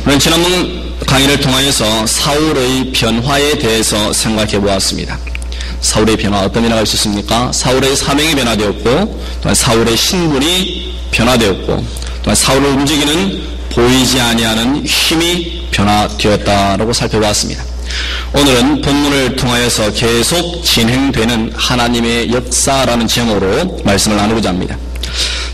우리는 지난번 강의를 통하여서 사울의 변화에 대해서 생각해 보았습니다. 사울의 변화, 어떤 변화가 있었습니까? 사울의 사명이 변화되었고, 또한 사울의 신분이 변화되었고, 또한 사울을 움직이는 보이지 아니하는 힘이 변화되었다라고 살펴보았습니다. 오늘은 본문을 통하여서 계속 진행되는 하나님의 역사라는 제목으로 말씀을 나누고자 합니다.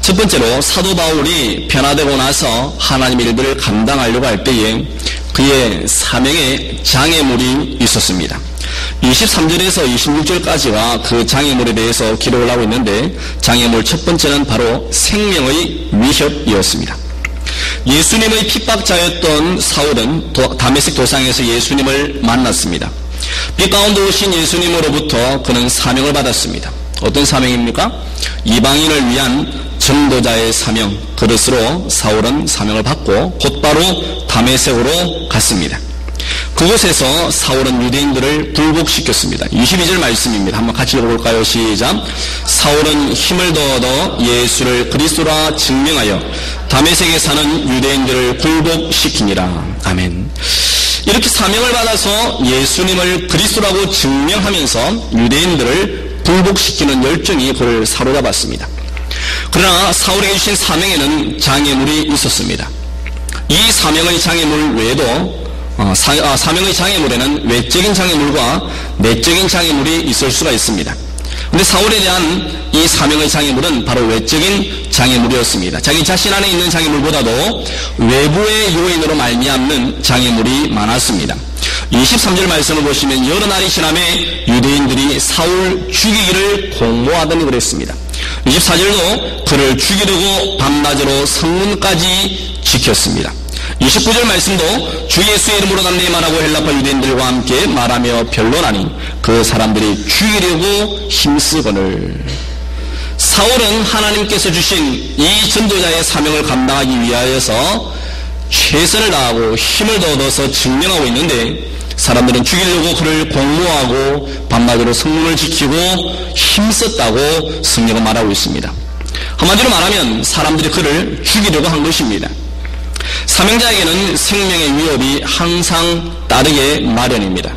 첫 번째로 사도 바울이 변화되고 나서 하나님의 일들을 감당하려고 할 때에 그의 사명에 장애물이 있었습니다. 23절에서 26절까지가 그 장애물에 대해서 기록을 하고 있는데, 장애물 첫 번째는 바로 생명의 위협이었습니다. 예수님의 핍박자였던 사울은 다메섹 도상에서 예수님을 만났습니다. 빛 가운데 오신 예수님으로부터 그는 사명을 받았습니다. 어떤 사명입니까? 이방인을 위한 전도자의 사명, 그릇으로 사울은 사명을 받고 곧바로 다메섹으로 갔습니다. 그곳에서 사울은 유대인들을 굴복시켰습니다. 22절 말씀입니다. 한번 같이 읽어볼까요? 시작. 사울은 힘을 얻어 예수를 그리스도라 증명하여 다메섹에 사는 유대인들을 굴복시키니라. 아멘. 이렇게 사명을 받아서 예수님을 그리스도라고 증명하면서 유대인들을 굴복시키는 열정이 그를 사로잡았습니다. 그러나 사울에게 주신 사명에는 장애물이 있었습니다. 이 사명의 장애물 외에도 사명의 장애물에는 외적인 장애물과 내적인 장애물이 있을 수가 있습니다. 그런데 사울에 대한 이 사명의 장애물은 바로 외적인 장애물이었습니다. 자기 자신 안에 있는 장애물보다도 외부의 요인으로 말미암는 장애물이 많았습니다. 23절 말씀을 보시면 여러 날이 지남에 유대인들이 사울 죽이기를 공모하더니 그랬습니다. 24절도 그를 죽이려고 밤낮으로 성문까지 지켰습니다. 29절 말씀도 주 예수의 이름으로 담대히 말하고 헬라파 유대인들과 함께 말하며 변론하니 그 사람들이 죽이려고 힘쓰거늘. 사울은 하나님께서 주신 이 전도자의 사명을 감당하기 위하여서 최선을 다하고 힘을 얻어서 증명하고 있는데, 사람들은 죽이려고 그를 공모하고 밤낮으로 성문을 지키고 힘썼다고 성경은 말하고 있습니다. 한마디로 말하면 사람들이 그를 죽이려고 한 것입니다. 사명자에게는 생명의 위협이 항상 따르게 마련입니다.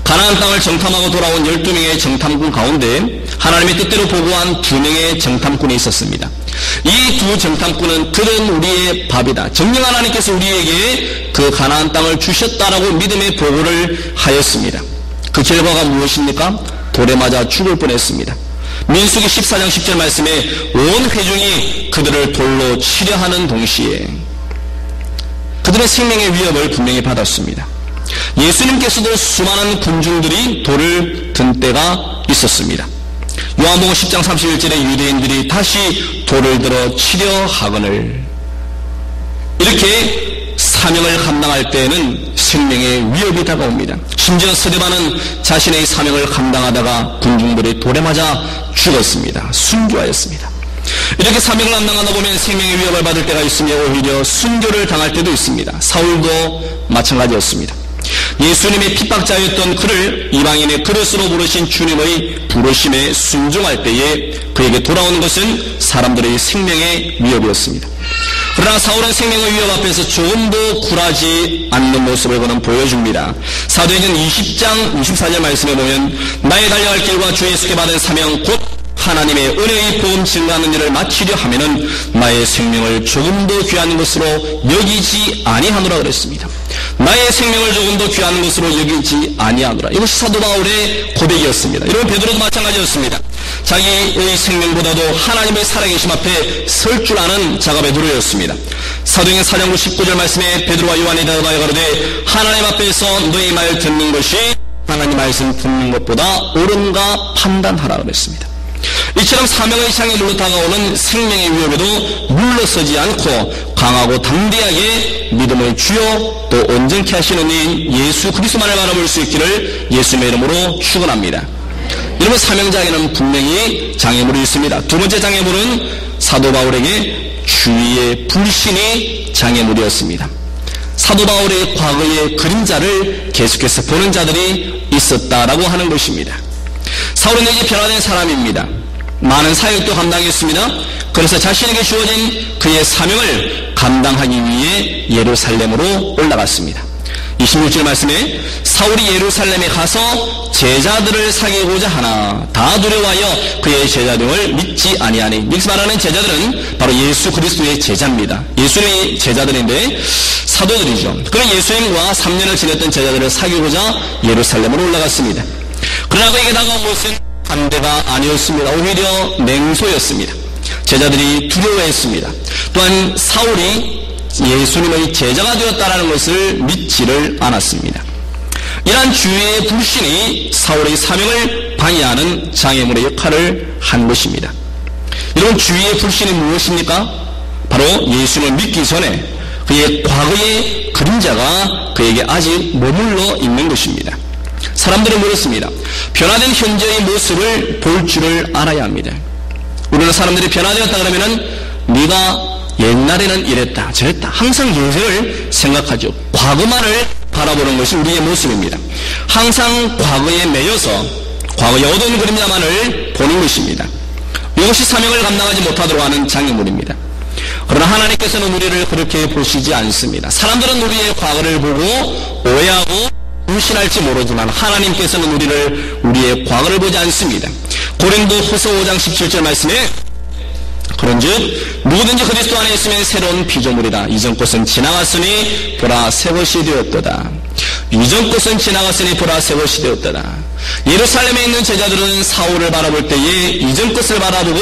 가나안 땅을 정탐하고 돌아온 12명의 정탐꾼 가운데 하나님의 뜻대로 보고한 2명의 정탐꾼이 있었습니다. 이 두 정탐꾼은 그는 우리의 밥이다, 정녕 하나님께서 우리에게 그 가나안 땅을 주셨다라고 믿음의 보고를 하였습니다. 그 결과가 무엇입니까? 돌에 맞아 죽을 뻔했습니다. 민수기 14장 10절 말씀에 온 회중이 그들을 돌로 치려 하는 동시에 그들의 생명의 위협을 분명히 받았습니다. 예수님께서도 수많은 군중들이 돌을 든 때가 있었습니다. 요한복음 10장 31절에 유대인들이 다시 돌을 들어 치려 하거늘. 이렇게 사명을 감당할 때에는 생명의 위협이 다가옵니다. 심지어 스데반은 자신의 사명을 감당하다가 군중들이 돌에 맞아 죽었습니다. 순교하였습니다. 이렇게 사명을 감당하다 보면 생명의 위협을 받을 때가 있으며 오히려 순교를 당할 때도 있습니다. 사울도 마찬가지였습니다. 예수님의 핍박자였던 그를 이방인의 그릇으로 부르신 주님의 부르심에 순종할 때에 그에게 돌아오는 것은 사람들의 생명의 위협이었습니다. 그러나 사울은 생명의 위협 앞에서 조금도 굴하지 않는 모습을 그는 보여줍니다. 사도행전 20장 24절 말씀에 보면 나의 달려갈 길과 주 예수께 받은 사명 곧 하나님의 은혜의 복음 증거하는 일을 마치려 하면은 나의 생명을 조금도 귀한 것으로 여기지 아니하노라 그랬습니다. 나의 생명을 조금도 귀한 것으로 여기지 아니하노라. 이것이 사도 바울의 고백이었습니다. 여러분, 베드로도 마찬가지였습니다. 자기의 생명보다도 하나님의 살아계심 앞에 설 줄 아는 자가 베드로였습니다. 사도행전 4장 19절 말씀에 베드로와 요한이 대답하여 가로되 하나님 앞에서 너희 말 듣는 것이 하나님 말씀 듣는 것보다 옳은가 판단하라 그랬습니다. 이처럼 사명의 장애물로 다가오는 생명의 위협에도 물러서지 않고 강하고 담대하게 믿음의 주요 또 온전케 하시는 이인 예수 그리스도만을 바라볼 수 있기를 예수님의 이름으로 축원합니다. 여러분, 사명자에게는 분명히 장애물이 있습니다. 두 번째 장애물은 사도 바울에게 주위의 불신이 장애물이었습니다. 사도 바울의 과거의 그림자를 계속해서 보는 자들이 있었다라고 하는 것입니다. 사울은 이제 변화된 사람입니다. 많은 사역도 감당했습니다. 그래서 자신에게 주어진 그의 사명을 감당하기 위해 예루살렘으로 올라갔습니다. 26절 말씀에 사울이 예루살렘에 가서 제자들을 사귀고자 하나 다 두려워하여 그의 제자됨을 믿지 아니하니. 여기서 말하는 제자들은 바로 예수 그리스도의 제자입니다. 예수님의 제자들인데 사도들이죠. 그런 예수님과 3년을 지냈던 제자들을 사귀고자 예루살렘으로 올라갔습니다. 그러나 그에게 다가온 것은 반대가 아니었습니다. 오히려 냉소였습니다. 제자들이 두려워했습니다. 또한 사울이 예수님의 제자가 되었다는 것을 믿지를 않았습니다. 이러한 주위의 불신이 사울의 사명을 방해하는 장애물의 역할을 한 것입니다. 이런 주위의 불신이 무엇입니까? 바로 예수님을 믿기 전에 그의 과거의 그림자가 그에게 아직 머물러 있는 것입니다. 사람들은 그렇습니다. 변화된 현재의 모습을 볼 줄을 알아야 합니다. 우리는 사람들이 변화되었다 그러면은 네가 옛날에는 이랬다 저랬다 항상 예전을 생각하죠. 과거만을 바라보는 것이 우리의 모습입니다. 항상 과거에 매여서 과거의 어두운 그림자만을 보는 것입니다. 이것이 사명을 감당하지 못하도록 하는 장애물입니다. 그러나 하나님께서는 우리를 그렇게 보시지 않습니다. 사람들은 우리의 과거를 보고 오해하고 불신할지 모르지만 하나님께서는 우리의 과거를 보지 않습니다. 고린도후서 5장 17절 말씀에 그런즉 누구든지 그리스도 안에 있으면 새로운 피조물이라. 이전 것은 지나갔으니 보라 새 것이 되었도다. 이전 것은 지나갔으니 보라 새 것이 되었도다. 예루살렘에 있는 제자들은 사울을 바라볼 때에 이전 것을 바라보고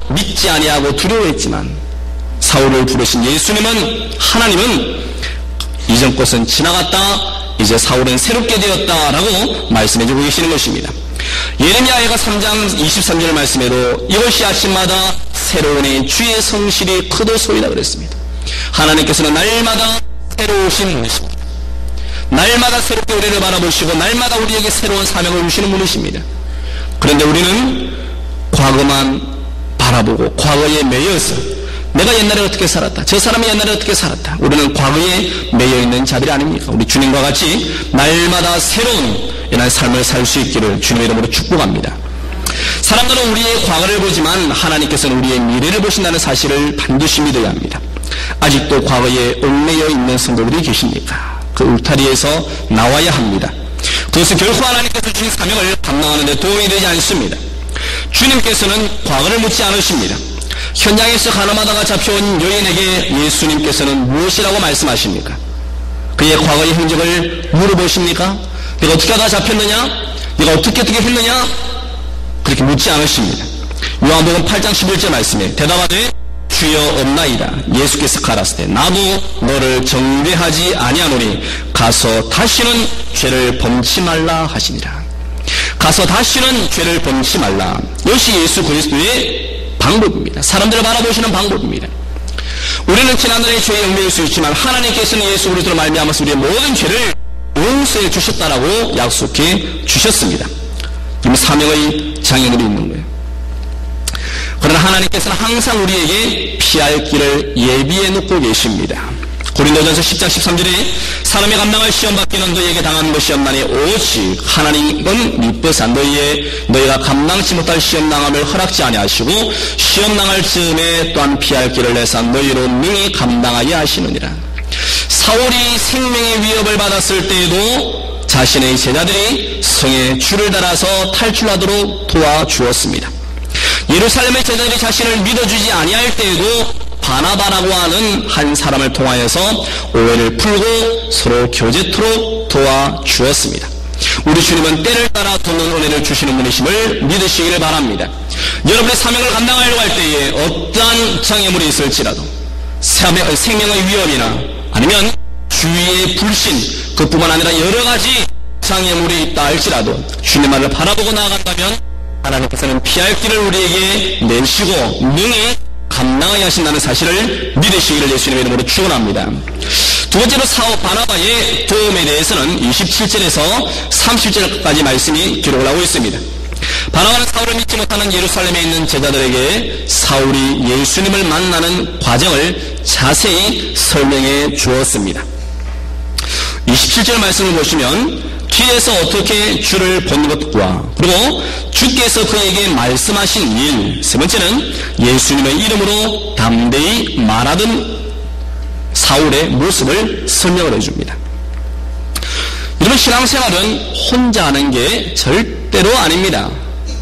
믿지 아니하고 두려워했지만 사울을 부르신 예수님은 하나님은 이전 것은 지나갔다. 이제 사울은 새롭게 되었다라고 말씀해주고 계시는 것입니다. 예레미야가 3장 23절 말씀에도 이것이 아침마다 새로우니 주의 성실이 크도소이다 그랬습니다. 하나님께서는 날마다 새로우신 분이십니다. 날마다 새롭게 우리를 바라보시고 날마다 우리에게 새로운 사명을 주시는 분이십니다. 그런데 우리는 과거만 바라보고 과거에 매여서 내가 옛날에 어떻게 살았다, 저 사람이 옛날에 어떻게 살았다, 우리는 과거에 매여있는 자들이 아닙니까? 우리 주님과 같이 날마다 새로운 이런 삶을 살 수 있기를 주님의 이름으로 축복합니다. 사람들은 우리의 과거를 보지만 하나님께서는 우리의 미래를 보신다는 사실을 반드시 믿어야 합니다. 아직도 과거에 얽매여 있는 성도들이 계십니까? 그 울타리에서 나와야 합니다. 그것은 결코 하나님께서 주신 사명을 감당하는 데 도움이 되지 않습니다. 주님께서는 과거를 묻지 않으십니다. 현장에서 가늠하다가 잡혀온 여인에게 예수님께서는 무엇이라고 말씀하십니까? 그의 과거의 행적을 물어보십니까? 네가 어떻게 하다 잡혔느냐? 네가 어떻게 했느냐? 그렇게 묻지 않으십니다. 요한복음 8장 11절 말씀에 대답하되 주여 없나이다. 예수께서 가라사대 나도 너를 정죄하지 아니하노니 가서 다시는 죄를 범치 말라 하시니라. 가서 다시는 죄를 범치 말라. 이것이 예수 그리스도의 방법입니다. 사람들을 바라보시는 방법입니다. 우리는 지난날의 죄에 얽매일 수 있지만 하나님께서는 예수 그리스도로 말미암아서 우리의 모든 죄를 용서해 주셨다라고 약속해 주셨습니다. 이미 사명의 장애물이 있는 거예요. 그러나 하나님께서는 항상 우리에게 피할 길을 예비해 놓고 계십니다. 고린도전서 10장 13절에 사람이 감당할 시험 받기는 너희에게 당한 것이 없나니 오직 하나님은 미쁘사 너희가 감당치 못할 시험 당함을 허락지 아니하시고 시험 당할 즈음에 또한 피할 길을 내사 너희로 능히 감당하게 하시느니라. 사울이 생명의 위협을 받았을 때에도 자신의 제자들이 성에 줄을 달아서 탈출하도록 도와주었습니다. 예루살렘의 제자들이 자신을 믿어주지 아니할 때에도 바나바라고 하는 한 사람을 통하여서 오해를 풀고 서로 교제토록 도와주었습니다. 우리 주님은 때를 따라 돕는 은혜를 주시는 분이심을 믿으시기를 바랍니다. 여러분의 사명을 감당하려고 할 때에 어떠한 장애물이 있을지라도 생명의 위협이나 아니면 주위의 불신, 그뿐만 아니라 여러 가지 장애물이 있다 할지라도 주님만을 바라보고 나아간다면 하나님께서는 피할 길을 우리에게 내시고 능히 감당하게 하신다는 사실을 믿으시기를 예수님의 이름으로 축원합니다. 두 번째로 바나바의 도움에 대해서는 27절에서 30절까지 말씀이 기록을 하고 있습니다. 바나바는 사울을 믿지 못하는 예루살렘에 있는 제자들에게 사울이 예수님을 만나는 과정을 자세히 설명해 주었습니다. 27절 말씀을 보시면 길에서 어떻게 주를 본 것과 그리고 주께서 그에게 말씀하신 일, 세 번째는 예수님의 이름으로 담대히 말하던 사울의 모습을 설명을 해줍니다. 여러분, 신앙생활은 혼자 하는 게 절대로 아닙니다.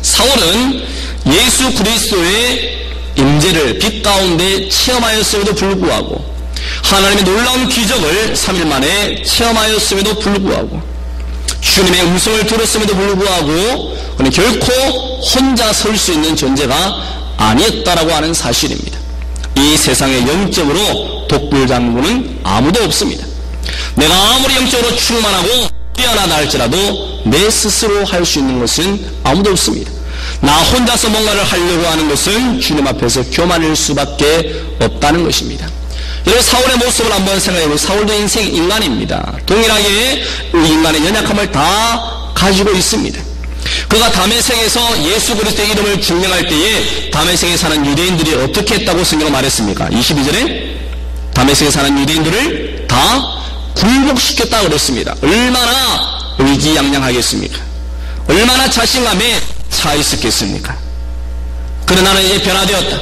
사울은 예수 그리스도의 임재를 빛 가운데 체험하였음에도 불구하고 하나님의 놀라운 기적을 3일 만에 체험하였음에도 불구하고 주님의 음성을 들었음에도 불구하고 그는 결코 혼자 설 수 있는 존재가 아니었다라고 하는 사실입니다. 이 세상에 영적으로 독불장군은 아무도 없습니다. 내가 아무리 영적으로 충만하고 뛰어나다 할지라도 내 스스로 할 수 있는 것은 아무도 없습니다. 나 혼자서 뭔가를 하려고 하는 것은 주님 앞에서 교만일 수밖에 없다는 것입니다. 여러분, 사울의 모습을 한번 생각해보면 사울도 인간입니다. 동일하게 인간의 연약함을 다 가지고 있습니다. 그가 다메섹에서 예수 그리스도의 이름을 증명할 때에 다메섹에 사는 유대인들이 어떻게 했다고 성경은 말했습니까? 22절에 다메섹에 사는 유대인들을 다 굴복시켰다고 그랬습니다. 얼마나 의기양양하겠습니까? 얼마나 자신감에 차 있었겠습니까? 그러나 나는 이제 변화되었다.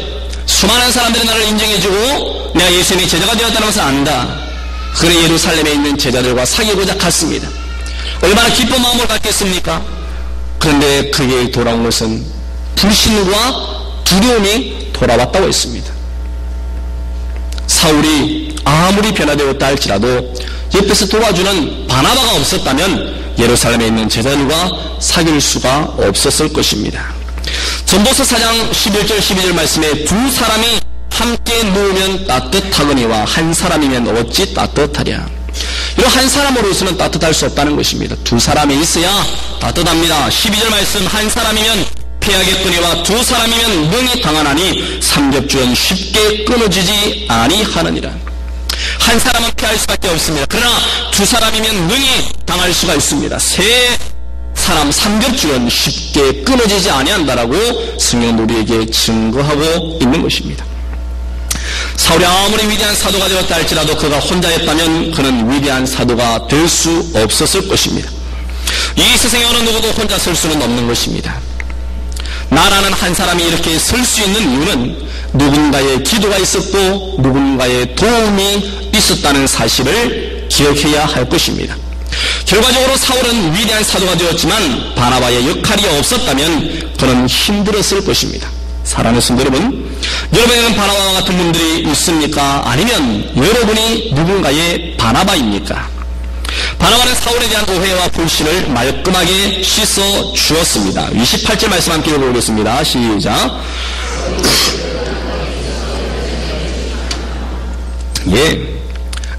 수많은 사람들이 나를 인정해주고 내가 예수님의 제자가 되었다는 것을 안다. 그는 예루살렘에 있는 제자들과 사귀고자 갔습니다. 얼마나 기쁜 마음을 갖겠습니까? 그런데 그에게 돌아온 것은 불신과 두려움이 돌아왔다고 했습니다. 사울이 아무리 변화되었다 할지라도 옆에서 도와주는 바나바가 없었다면 예루살렘에 있는 제자들과 사귈 수가 없었을 것입니다. 전도서 4장 11절 12절 말씀에 두 사람이 함께 누우면 따뜻하거니와 한 사람이면 어찌 따뜻하랴. 이런 한 사람으로서는 따뜻할 수 없다는 것입니다. 두 사람이 있어야 따뜻합니다. 12절 말씀, 한 사람이면 피하겠거니와 두 사람이면 능히 당하나니 삼겹줄은 쉽게 끊어지지 아니하느니라. 한 사람은 피할 수밖에 없습니다. 그러나 두 사람이면 능히 당할 수가 있습니다. 세 사람 삼겹줄은 쉽게 끊어지지 아니한다라고 성경은 우리에게 증거하고 있는 것입니다. 사울이 아무리 위대한 사도가 되었다 할지라도 그가 혼자였다면 그는 위대한 사도가 될 수 없었을 것입니다. 이 세상에 어느 누구도 혼자 설 수는 없는 것입니다. 나라는 한 사람이 이렇게 설 수 있는 이유는 누군가의 기도가 있었고 누군가의 도움이 있었다는 사실을 기억해야 할 것입니다. 결과적으로 사울은 위대한 사도가 되었지만 바나바의 역할이 없었다면 그는 힘들었을 것입니다. 사랑하는 성도 여러분, 여러분에게는 바나바와 같은 분들이 있습니까? 아니면 여러분이 누군가의 바나바입니까? 바나바는 사울에 대한 오해와 불신을 말끔하게 씻어 주었습니다. 28절 말씀 함께 읽어보겠습니다. 시작.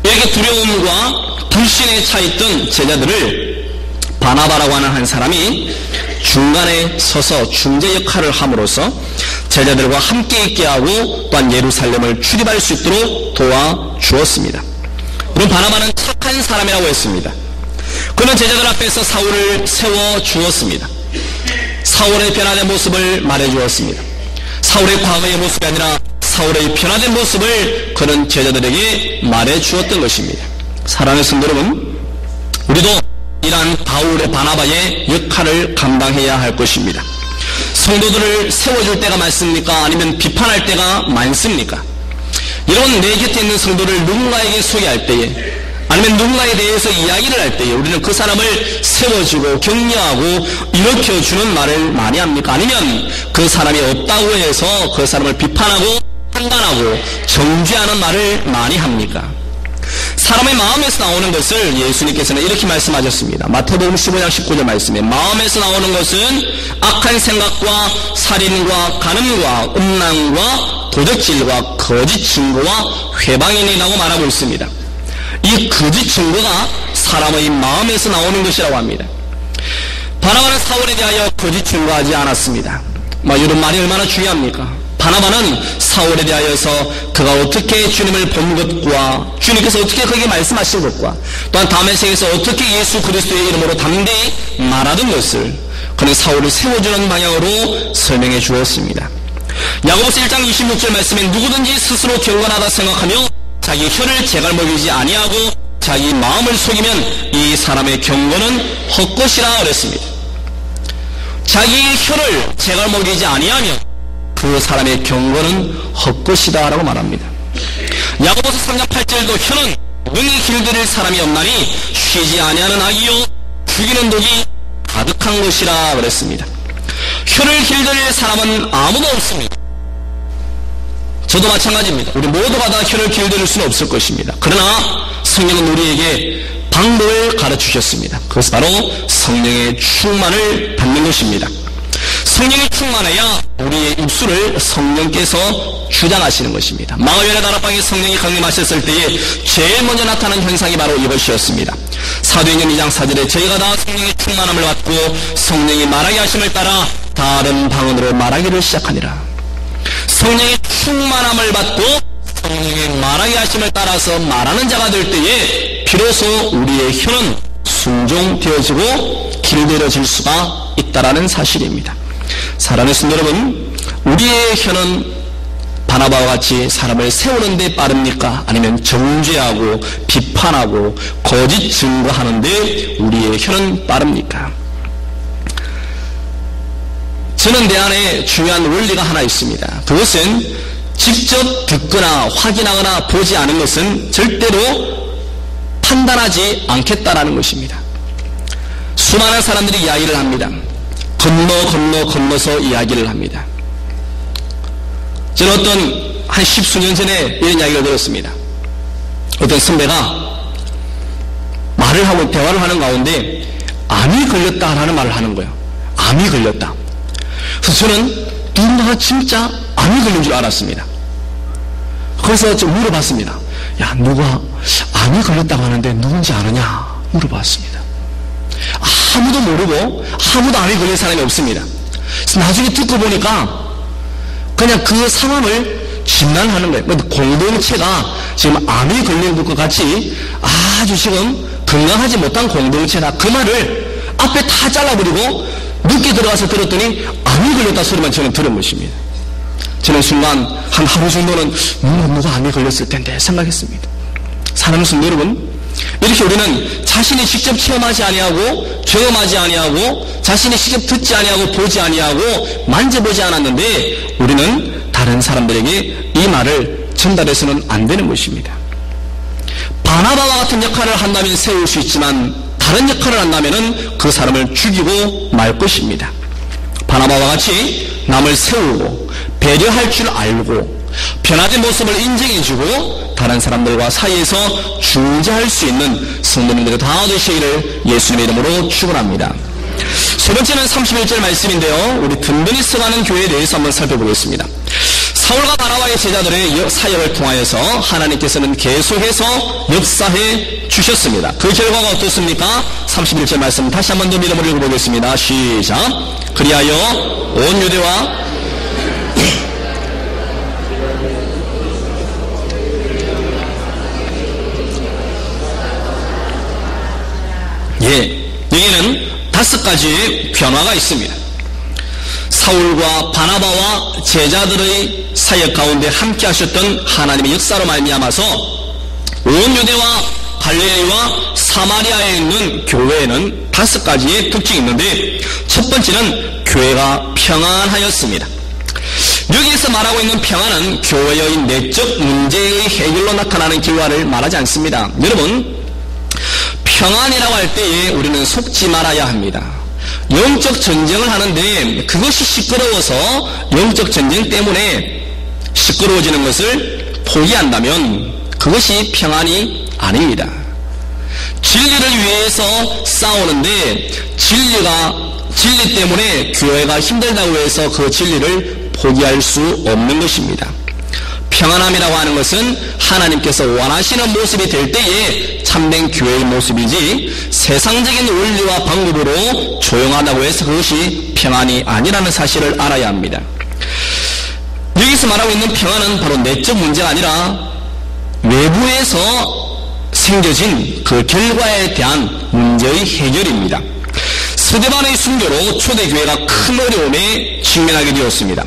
이렇게 두려움과 불신에 차있던 제자들을 바나바라고 하는 한 사람이 중간에 서서 중재 역할을 함으로써 제자들과 함께 있게 하고 또한 예루살렘을 출입할 수 있도록 도와주었습니다. 그럼 바나바는 착한 사람이라고 했습니다. 그는 제자들 앞에서 사울을 세워주었습니다. 사울의 변화된 모습을 말해주었습니다. 사울의 과거의 모습이 아니라 사울의 변화된 모습을 그는 제자들에게 말해주었던 것입니다. 사랑하는 성도 여러분, 우리도 이러한 바나바의 역할을 감당해야 할 것입니다. 성도들을 세워줄 때가 많습니까? 아니면 비판할 때가 많습니까? 여러분, 내 곁에 있는 성도를 누군가에게 소개할 때에 아니면 누군가에 대해서 이야기를 할 때에 우리는 그 사람을 세워주고 격려하고 일으켜주는 말을 많이 합니까? 아니면 그 사람이 없다고 해서 그 사람을 비판하고 판단하고 정죄하는 말을 많이 합니까? 사람의 마음에서 나오는 것을 예수님께서는 이렇게 말씀하셨습니다. 마태복음 15장 19절 말씀에 마음에서 나오는 것은 악한 생각과 살인과 간음과 음란과 도적질과 거짓 증거와 회방이라고 말하고 있습니다. 이 거짓 증거가 사람의 마음에서 나오는 것이라고 합니다. 바나바는 사울에 대하여 거짓 증거하지 않았습니다. 이런 말이 얼마나 중요합니까? 바나바는 사울에 대하여서 그가 어떻게 주님을 본 것과 주님께서 어떻게 그에게 말씀하신 것과 또한 다메섹에서 어떻게 예수 그리스도의 이름으로 담대히 말하던 것을 그는 사울을 세워주는 방향으로 설명해 주었습니다. 야고보서 1장 26절 말씀에 누구든지 스스로 경건하다 생각하며 자기 혀를 제갈 먹이지 아니하고 자기 마음을 속이면 이 사람의 경건은 헛것이라 그랬습니다. 자기의 혀를 제갈 먹이지 아니하면 그 사람의 경건은 헛것이다 라고 말합니다. 야고보서 3장 8절도 혀는 능히 길들일 사람이 없나니 쉬지 아니하는 악이요 죽이는 독이 가득한 것이라 그랬습니다. 혀를 길들일 사람은 아무도 없습니다. 저도 마찬가지입니다. 우리 모두가 다 혀를 길들일 수는 없을 것입니다. 그러나 성령은 우리에게 방법을 가르치셨습니다. 그것은 바로 성령의 충만을 받는 것입니다. 성령이 충만해야 우리의 입술을 성령께서 주장하시는 것입니다. 마가요한의 다락방에 성령이 강림하셨을 때에 제일 먼저 나타난 현상이 바로 이것이었습니다. 사도행전 2장 4절에 저희가 다 성령의 충만함을 받고 성령이 말하게 하심을 따라 다른 방언으로 말하기를 시작하니라. 성령의 충만함을 받고 성령의 말하게 하심을 따라서 말하는 자가 될 때에 비로소 우리의 혀는 순종되어지고 길들여질 수가 있다라는 사실입니다. 사랑하는 성도 여러분, 우리의 혀는 바나바와 같이 사람을 세우는 데 빠릅니까? 아니면 정죄하고 비판하고 거짓 증거하는 데 우리의 혀는 빠릅니까? 저는 내 안에 중요한 원리가 하나 있습니다. 그것은 직접 듣거나 확인하거나 보지 않은 것은 절대로 판단하지 않겠다라는 것입니다. 수많은 사람들이 이야기를 합니다. 건너서 이야기를 합니다. 저는 한 10수년 전에 이런 이야기를 들었습니다. 어떤 선배가 말을 하고 대화를 하는 가운데 암이 걸렸다라는 말을 하는 거예요. 암이 걸렸다. 그래서 저는 누군가가 진짜 암이 걸린 줄 알았습니다. 그래서 좀 물어봤습니다. 야, 누가 암이 걸렸다고 하는데 누군지 아느냐 물어봤습니다. 아무도 모르고 아무도 암이 걸린 사람이 없습니다. 그래서 나중에 듣고 보니까 그냥 그 상황을 진단하는 거예요. 공동체가 지금 암이 걸린 것과 같이 아주 지금 건강하지 못한 공동체다. 그 말을 앞에 다 잘라버리고 늦게 들어가서 들었더니 암이 걸렸다 소리만 저는 들은 것입니다. 저는 순간 한 하루 정도는 누가 암이 걸렸을 텐데 생각했습니다. 사랑하는 성도 여러분, 이렇게 우리는 자신이 직접 체험하지 아니하고 경험하지 아니하고 자신이 직접 듣지 아니하고 보지 아니하고 만져보지 않았는데 우리는 다른 사람들에게 이 말을 전달해서는 안 되는 것입니다. 바나바와 같은 역할을 한다면 세울 수 있지만 다른 역할을 한다면 그 사람을 죽이고 말 것입니다. 바나바와 같이 남을 세우고 배려할 줄 알고 변화된 모습을 인정해주고 다른 사람들과 사이에서 중재할 수 있는 성도님들이 다 되시기를 예수님의 이름으로 축원합니다. 세 번째는 31절 말씀인데요. 우리 든든히 서가는 교회에 대해서 한번 살펴보겠습니다. 사울과 바나바의 제자들의 사역을 통하여서 하나님께서는 계속해서 역사해 주셨습니다. 그 결과가 어떻습니까? 31절 말씀 다시 한번 더 믿음으로 읽어보겠습니다. 시작. 그리하여 온 유대와 여기는 5가지의 변화가 있습니다. 사울과 바나바와 제자들의 사역 가운데 함께 하셨던 하나님의 역사로 말미암아서 온 유대와 갈릴리와 사마리아에 있는 교회에는 5가지의 특징이 있는데 첫 번째는 교회가 평안하였습니다. 여기에서 말하고 있는 평안은 교회의 내적 문제의 해결로 나타나는 결과를 말하지 않습니다. 여러분, 평안이라고 할 때에 우리는 속지 말아야 합니다. 영적 전쟁을 하는데 그것이 시끄러워서 영적 전쟁 때문에 시끄러워지는 것을 포기한다면 그것이 평안이 아닙니다. 진리를 위해서 싸우는데 진리 때문에 교회가 힘들다고 해서 그 진리를 포기할 수 없는 것입니다. 평안함이라고 하는 것은 하나님께서 원하시는 모습이 될 때에 참된 교회의 모습이지 세상적인 원리와 방법으로 조용하다고 해서 그것이 평안이 아니라는 사실을 알아야 합니다. 여기서 말하고 있는 평안은 바로 내적 문제가 아니라 외부에서 생겨진 그 결과에 대한 문제의 해결입니다. 스데반의 순교로 초대교회가 큰 어려움에 직면하게 되었습니다.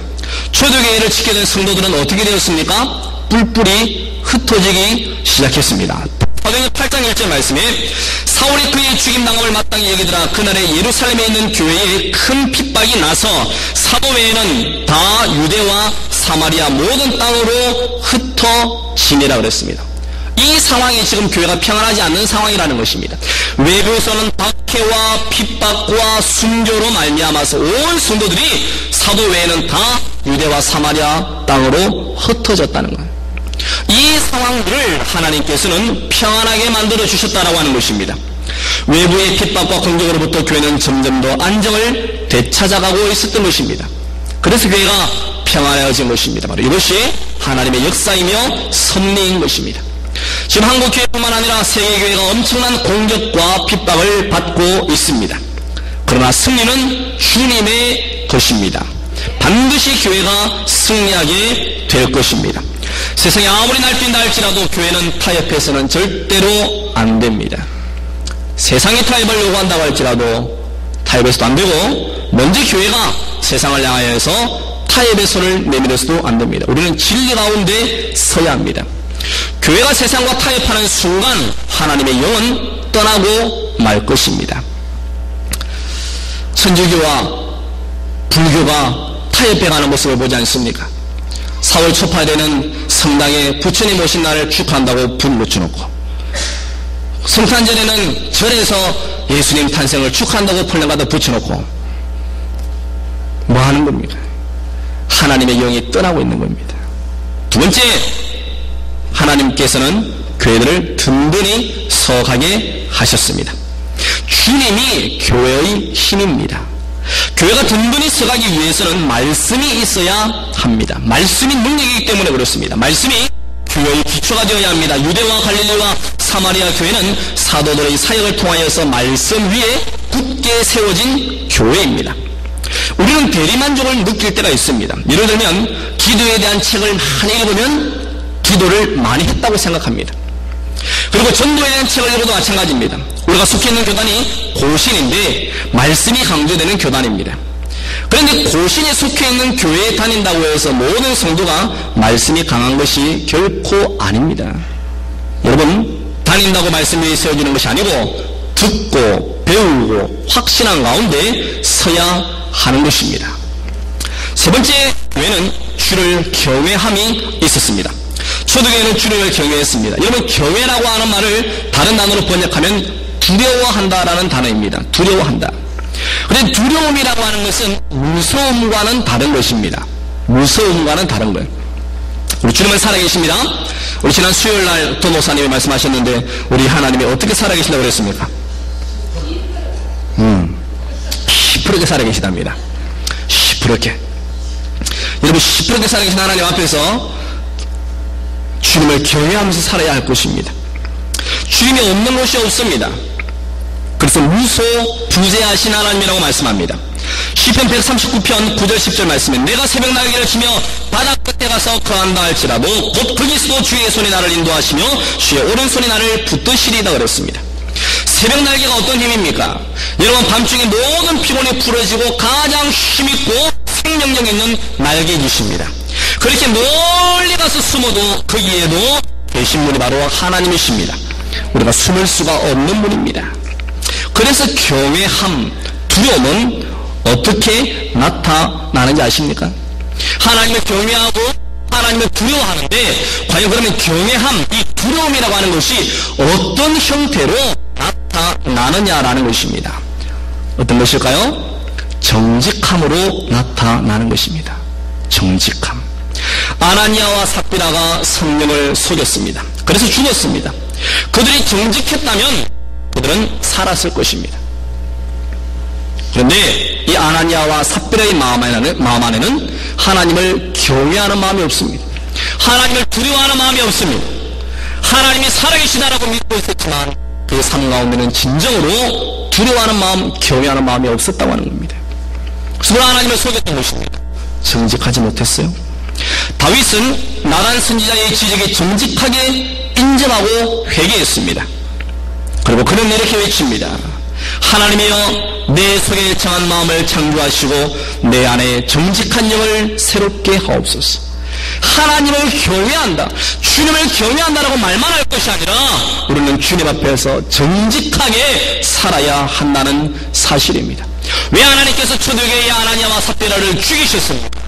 초대교회를 지키게 된 성도들은 어떻게 되었습니까? 뿔뿔이 흩어지기 시작했습니다. 사도행전 8장 1절 말씀에 사울이 그의 죽임당함을 마땅히 여기더라. 그날에 예루살렘에 있는 교회에 큰 핍박이 나서 사도 외에는 다 유대와 사마리아 모든 땅으로 흩어지니라 그랬습니다. 이 상황이 지금 교회가 평안하지 않는 상황이라는 것입니다. 외부에서는 박해와 핍박과 순교로 말미암아서 온 성도들이 사도 외에는 다 유대와 사마리아 땅으로 흩어졌다는 거예요. 이 상황들을 하나님께서는 평안하게 만들어 주셨다라고 하는 것입니다. 외부의 핍박과 공격으로부터 교회는 점점 더 안정을 되찾아가고 있었던 것입니다. 그래서 교회가 평안해진 것입니다. 바로 이것이 하나님의 역사이며 섭리인 것입니다. 지금 한국교회뿐만 아니라 세계교회가 엄청난 공격과 핍박을 받고 있습니다. 그러나 승리는 주님의 것입니다. 반드시 교회가 승리하게 될 것입니다. 세상이 아무리 날뛴다 할지라도 교회는 타협해서는 절대로 안 됩니다. 세상이 타협을 요구한다고 할지라도 타협해서도 안 되고, 먼저 교회가 세상을 향하여서 타협의 손을 내밀어서도 안 됩니다. 우리는 진리 가운데 서야 합니다. 교회가 세상과 타협하는 순간 하나님의 영은 떠나고 말 것입니다. 천주교와 불교가 타협해가는 모습을 보지 않습니까? 4월 초파되는 성당에 부처님 오신 날을 축하한다고 불 붙여놓고, 성탄절에는 절에서 예수님 탄생을 축하한다고 플래카드 붙여놓고 뭐 하는 겁니까? 하나님의 영이 떠나고 있는 겁니다. 두 번째, 하나님께서는 교회들을 든든히 서가게 하셨습니다. 주님이 교회의 힘입니다. 교회가 든든히 서가기 위해서는 말씀이 있어야 합니다. 말씀이 능력이기 때문에 그렇습니다. 말씀이 교회의 기초가 되어야 합니다. 유대와 갈릴리와 사마리아 교회는 사도들의 사역을 통하여서 말씀 위에 굳게 세워진 교회입니다. 우리는 대리만족을 느낄 때가 있습니다. 예를 들면 기도에 대한 책을 많이 읽으면 기도를 많이 했다고 생각합니다. 그리고 전도에 대한 책을 읽어도 마찬가지입니다. 우리가 속해 있는 교단이 고신인데 말씀이 강조되는 교단입니다. 그런데 고신이 속해 있는 교회에 다닌다고 해서 모든 성도가 말씀이 강한 것이 결코 아닙니다. 여러분, 다닌다고 말씀 위에 세워지는 것이 아니고 듣고 배우고 확신한 가운데 서야 하는 것입니다. 세 번째, 교회는 주를 경외함이 있었습니다. 초대교회는 주를 경외했습니다. 여러분, 경외라고 하는 말을 다른 단어로 번역하면 두려워한다라는 단어입니다. 두려워한다. 그런데 두려움이라고 하는 것은 무서움과는 다른 것입니다. 무서움과는 다른 거예요. 우리 주님은 살아계십니다. 우리 지난 수요일날 도 목사님이 말씀하셨는데 우리 하나님이 어떻게 살아계신다고 그랬습니까? 시퍼렇게 살아계시답니다. 시퍼렇게. 여러분, 시퍼렇게 살아계신 하나님 앞에서 주님을 경외하면서 살아야 할 것입니다. 주님이 없는 것이 없습니다. 그래서 무소부재하신 하나님이라고 말씀합니다. 시편 139편 9절 10절 말씀에 내가 새벽 날개를 치며 바다 끝에 가서 거한다 할지라도 곧 거기서도 주의 손이 나를 인도하시며 주의 오른손이 나를 붙드시리다 그랬습니다. 새벽 날개가 어떤 힘입니까? 여러분, 밤중에 모든 피곤이 풀어지고 가장 힘있고 생명력 있는 날개이십니다. 그렇게 멀리 가서 숨어도 거기에도 계신 분이 바로 하나님이십니다. 우리가 숨을 수가 없는 분입니다. 그래서 경외함, 두려움은 어떻게 나타나는지 아십니까? 하나님을 경외하고 하나님을 두려워하는데 과연 그러면 경외함, 이 두려움이라고 하는 것이 어떤 형태로 나타나느냐라는 것입니다. 어떤 것일까요? 정직함으로 나타나는 것입니다. 정직함. 아나니아와 삽비라가 성령을 속였습니다. 그래서 죽었습니다. 그들이 정직했다면 그들은 살았을 것입니다. 그런데 이 아나니아와 삽비라의 마음 안에는 하나님을 경외하는 마음이 없습니다. 하나님을 두려워하는 마음이 없습니다. 하나님이 살아계시다라고 믿고 있었지만 그의 삶 가운데는 진정으로 두려워하는 마음, 경외하는 마음이 없었다고 하는 겁니다. 그래서 하나님을 속였던 것입니다. 정직하지 못했어요. 다윗은 나단 선지자의 지적에 정직하게 인정하고 회개했습니다. 그리고 그는 이렇게 외칩니다. 하나님이여, 내 속에 정한 마음을 창조하시고 내 안에 정직한 영을 새롭게 하옵소서. 하나님을 경외한다, 주님을 경외한다라고 말만 할 것이 아니라 우리는 주님 앞에서 정직하게 살아야 한다는 사실입니다. 왜 하나님께서 초대교회의 아나니아와 삽비라를 죽이셨습니까?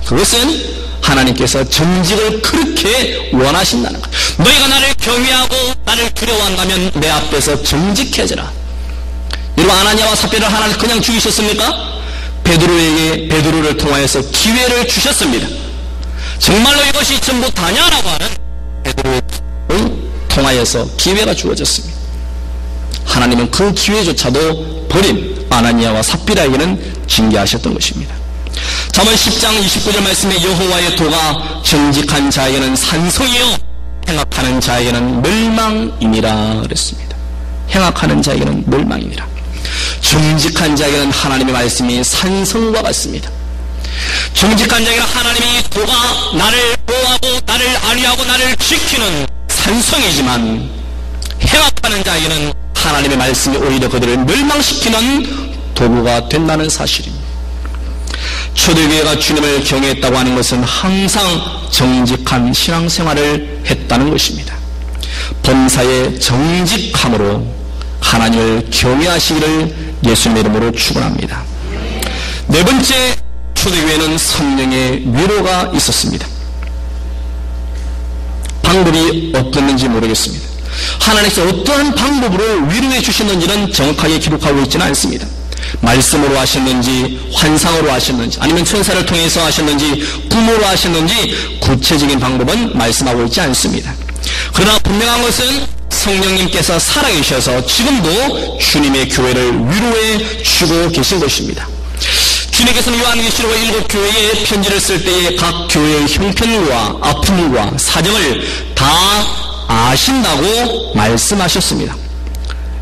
그것은 하나님께서 정직을 그렇게 원하신다는 것. 너희가 나를 경외하고 나를 두려워한다면 내 앞에서 정직해져라. 여러분, 아나니아와 삽비라를 하나님 그냥 죽이셨습니까? 베드로를 통하여서 기회를 주셨습니다. 정말로 이것이 전부 다냐라고 하는 베드로를 통하여서 기회가 주어졌습니다. 하나님은 그 기회조차도 버린 아나니아와 삽비라에게는 징계하셨던 것입니다. 잠언 10장 29절 말씀에 여호와의 도가 정직한 자에게는 산성이요 행악하는 자에게는 멸망이니라 그랬습니다. 행악하는 자에게는 멸망이니라. 정직한 자에게는 하나님의 말씀이 산성과 같습니다. 정직한 자에게는 하나님의 도가 나를 보호하고 나를 안위하고 나를 지키는 산성이지만, 행악하는 자에게는 하나님의 말씀이 오히려 그들을 멸망시키는 도구가 된다는 사실입니다. 초대교회가 주님을 경외했다고 하는 것은 항상 정직한 신앙생활을 했다는 것입니다. 범사의 정직함으로 하나님을 경외하시기를 예수님의 이름으로 축원합니다. 네 번째, 초대교회는 성령의 위로가 있었습니다. 방법이 어떻는지 모르겠습니다. 하나님께서 어떠한 방법으로 위로해 주셨는지는 정확하게 기록하고 있지는 않습니다. 말씀으로 하셨는지, 환상으로 하셨는지, 아니면 천사를 통해서 하셨는지, 부모로 하셨는지 구체적인 방법은 말씀하고 있지 않습니다. 그러나 분명한 것은 성령님께서 살아계셔서 지금도 주님의 교회를 위로해 주고 계신 것입니다. 주님께서는 요한계시록 7교회에 편지를 쓸 때에 각 교회의 형편과 아픔과 사정을 다 아신다고 말씀하셨습니다.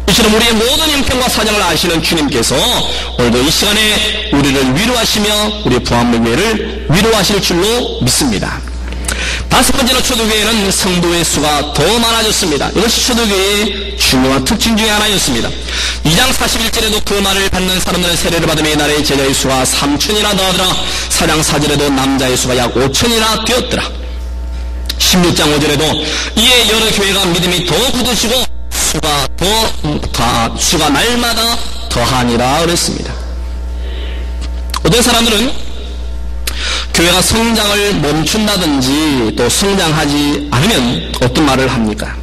이처럼 우리의 모든 형편과 사정을 아시는 주님께서 오늘도 이 시간에 우리를 위로하시며 우리의 부활교회를 위로하실 줄로 믿습니다. 다섯 번째로, 초대교회는 성도의 수가 더 많아졌습니다. 이것이 초대교회의 중요한 특징 중에 하나였습니다. 2장 41절에도 그 말을 받는 사람들의 세례를 받으며 이날의 제자의 수가 3천이나 더하더라. 4장 4절에도 남자의 수가 약 5천이나 되었더라. 16장 5절에도 이에 여러 교회가 믿음이 더 굳으시고 수가 날마다 더하니라 그랬습니다. 어떤 사람들은 교회가 성장을 멈춘다든지 또 성장하지 않으면 어떤 말을 합니까?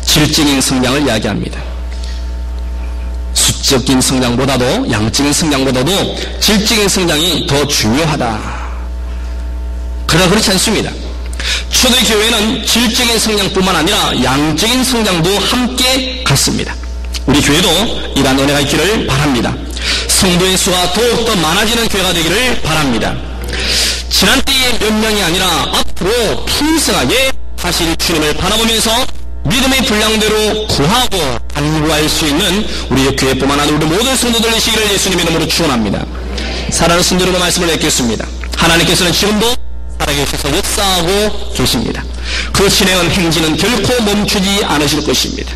질적인 성장을 이야기합니다. 수적인 성장보다도, 양적인 성장보다도 질적인 성장이 더 중요하다. 그러나 그렇지 않습니다. 초대교회는 질적인 성장뿐만 아니라 양적인 성장도 함께 갖습니다. 우리 교회도 이러한 은혜가 있기를 바랍니다. 성도의 수가 더욱더 많아지는 교회가 되기를 바랍니다. 지난 때의 몇 명이 아니라 앞으로 풍성하게 사실 주님을 바라보면서 믿음의 분량대로 구하고 안구할 수 있는 우리 교회뿐만 아니라 우리 모든 성도들 되시기를 예수님의 이름으로 축원합니다. 사랑하는 성도 여러분, 말씀을 맺겠습니다. 하나님께서는 지금도 살아계셔서 역사하고 계십니다. 그 진행은 행진은 결코 멈추지 않으실 것입니다.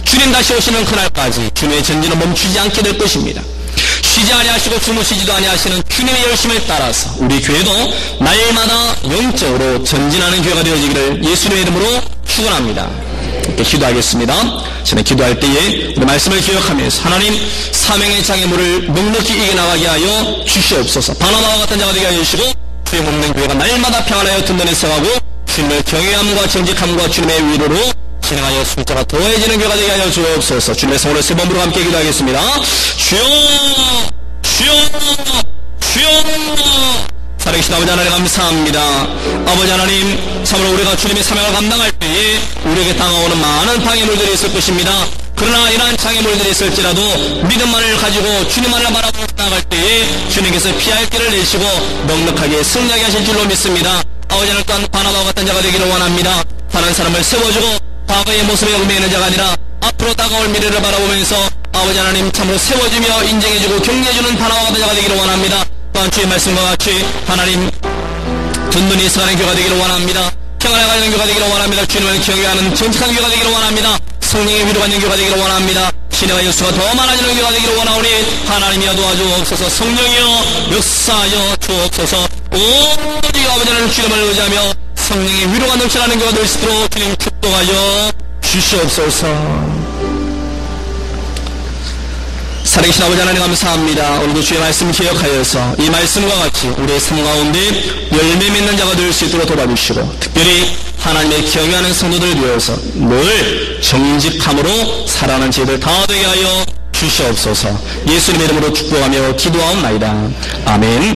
주님 다시 오시는 그날까지 주님의 전진은 멈추지 않게 될 것입니다. 쉬지 아니하시고 주무시지도 아니하시는 주님의 열심을 따라서 우리 교회도 날마다 영적으로 전진하는 교회가 되어지기를 예수님의 이름으로 축원합니다. 이렇게 기도하겠습니다. 저는 기도할 때에 우리 말씀을 기억하면서 하나님, 사명의 장애물을 넉넉히 이겨나가게 하여 주시옵소서. 바나바와 같은 자가 되게 하여 주시고 주의 몸된 교회가 날마다 평안하여 든든히 서가고 주님의 경외함과 정직함과 주님의 위로로 진행하여 숫자가 더해지는 교회가 되게 하여 주옵소서. 주님의 성으로 세 번으로 함께 기도하겠습니다. 주여, 주여, 주여. 살아계신 아버지 하나님 감사합니다. 아버지 하나님, 참으로 우리가 주님의 사명을 감당할 때에 우리에게 다가오는 많은 방해물들이 있을 것입니다. 그러나 이러한 장애물들이 있을지라도 믿음만을 가지고 주님만을 바라보고 나아갈 때에 주님께서 피할 길을 내시고 넉넉하게 승리하게 하실 줄로 믿습니다. 아버지 하나님, 또한 바나바와 같은 자가 되기를 원합니다. 다른 사람을 세워주고 과거의 모습에 얽매이는 자가 아니라 앞으로 다가올 미래를 바라보면서 아버지 하나님 참으로 세워주며 인정해주고 격려해주는 바나바와 같은 자가 되기를 원합니다. 또한 주의 말씀과 같이 하나님 든든히 서가는 교회가 되기를 원합니다. 평안에 가는 교회가 되기를 원합니다. 주님을 경외하는 정직한 교회가 되기를 원합니다. 성령의 위로받는 교회가 되기를 원합니다. 신뢰와 역사가 더 많아지는 교회가 되기를 원하오니 하나님이여 도와주옵소서. 성령이여 역사하여 주옵소서. 오직 아버지 하나님 주님을 의지하며 성령의 위로가 넘쳐나는 교가 될 수 있도록 주님 축복하여 주시옵소서. 살아계신 아버지 하나님 감사합니다. 오늘도 주의 말씀 기억하여서 이 말씀과 같이 우리의 삶 가운데 열매 맺는 자가 될 수 있도록 도와주시고, 특별히 하나님의 경외하는 성도들 위해서 늘 정직함으로 살아가는 저희들 다 되게 하여 주시옵소서. 예수님의 이름으로 축복하며 기도하옵나이다. 아멘.